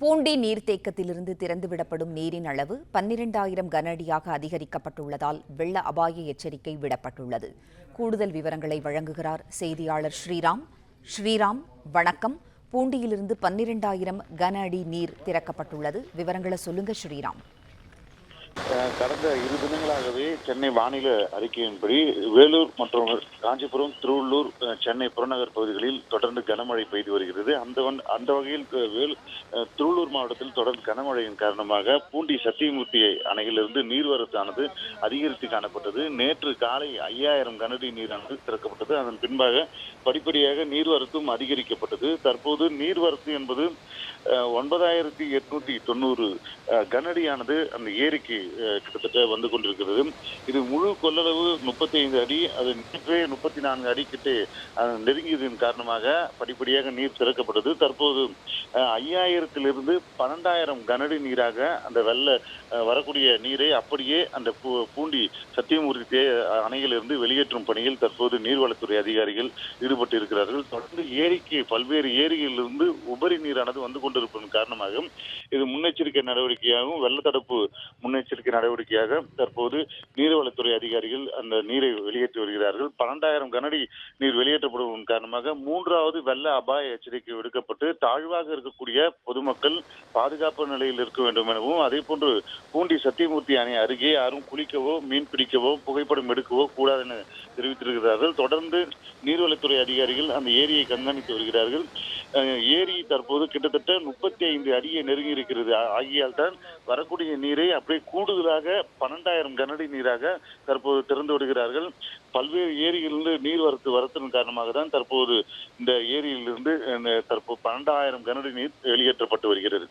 பூண்டி நீர்த்தேக்கத்திலிருந்து திறந்துவிடப்படும் நீரின் அளவு 12,000 கன அடியாக அதிகரிக்கப்பட்டுள்ளதால் வெள்ள அபாய எச்சரிக்கை விடப்பட்டுள்ளது. கூடுதல் விவரங்களை வழங்குகிறார் செய்தியாளர் ஸ்ரீராம். ஸ்ரீராம், வணக்கம். பூண்டியிலிருந்து 12,000 கன அடி நீர் திறக்கப்பட்டுள்ளது. விவரங்களை சொல்லுங்க ஸ்ரீராம். கடந்த 2 தினங்களாகவே சென்னை வானிலை அறிக்கையின்படி வேலூர் மற்றும் காஞ்சிபுரம், திருவள்ளூர், சென்னை புறநகர் பகுதிகளில் தொடர்ந்து கனமழை பெய்து வருகிறது. அந்த வகையில் திருவள்ளூர் மாவட்டத்தில் தொடர்ந்து கனமழையின் காரணமாக பூண்டி சத்தியமூர்த்தி அணையிலிருந்து நீர்வரத்தானது அதிகரித்து காணப்பட்டது. நேற்று காலை 5,000 கனஅடி நீரானது திறக்கப்பட்டது. அதன் பின்பாக படிப்படியாக நீர்வரத்தும் அதிகரிக்கப்பட்டது. தற்போது நீர்வரத்து என்பது 9,890 கனஅடியானது அந்த ஏரிக்கு கிட்டத்தட்ட வந்து கொண்டிருக்கிறது. இது முழு கொள்ளளவு 35 அடி, அது நேற்றே 34 அடி கிட்டே நெருங்கியதன் காரணமாக படிப்படியாக நீர் திறக்கப்பட்டது. தற்போது 5,000 12,000 கனஅடி நீராக அந்த வரக்கூடிய நீரை அப்படியே அந்த பூண்டி சத்தியமூர்த்தி அணையிலிருந்து வெளியேற்றும் பணியில் தற்போது நீர்வளத்துறை அதிகாரிகள் ஈடுபட்டு இருக்கிறார்கள். தொடர்ந்து பல்வேறு ஏரிகளிலிருந்து உபரி நீரானது வந்து கொண்டிருப்பதன் காரணமாக இது முன்னெச்சரிக்கை நடவடிக்கையாகவும் வெள்ள தடுப்பு முன்னெச்சரிக்கை நடவடிக்கையாக தற்போது நீர்வளத்துறை அதிகாரிகள் அந்த நீரை வெளியேற்றி வருகிறார்கள். 12,000 கனஅடி நீர் வெளியேற்றப்படுவதன் காரணமாக 3வது வெள்ள அபாய எச்சரிக்கை விடுக்கப்பட்டு தாழ்வாக இருக்கக்கூடிய பொதுமக்கள் பாதுகாப்பு நிலையில் இருக்க வேண்டும் எனவும், அதே போன்று பூண்டி சத்தியமூர்த்தி அணை அருகே யாரும் குளிக்கவோ, மீன் பிடிக்கவோ, புகைப்படம் எடுக்கவோ கூடாது என தெரிவித்திருக்கிறார்கள். தொடர்ந்து நீர்வளத்துறை அதிகாரிகள் அந்த ஏரியை கண்காணித்து வருகிறார்கள். ஏரி தற்போது கிட்டத்தட்ட 35 அடியை நெருங்கி இருக்கிறது. ஆகியால் தான் வரக்கூடிய நீரை அப்படியே கூடுதலாக 12,000 கனஅடி நீராக தற்போது திறந்து விடுகிறார்கள். பல்வேறு ஏரியிலிருந்து நீர் வரத்தின் காரணமாக தான் தற்போது இந்த ஏரியிலிருந்து தற்போது 12,000 கனஅடி நீர் வெளியேற்றப்பட்டு வருகிறது.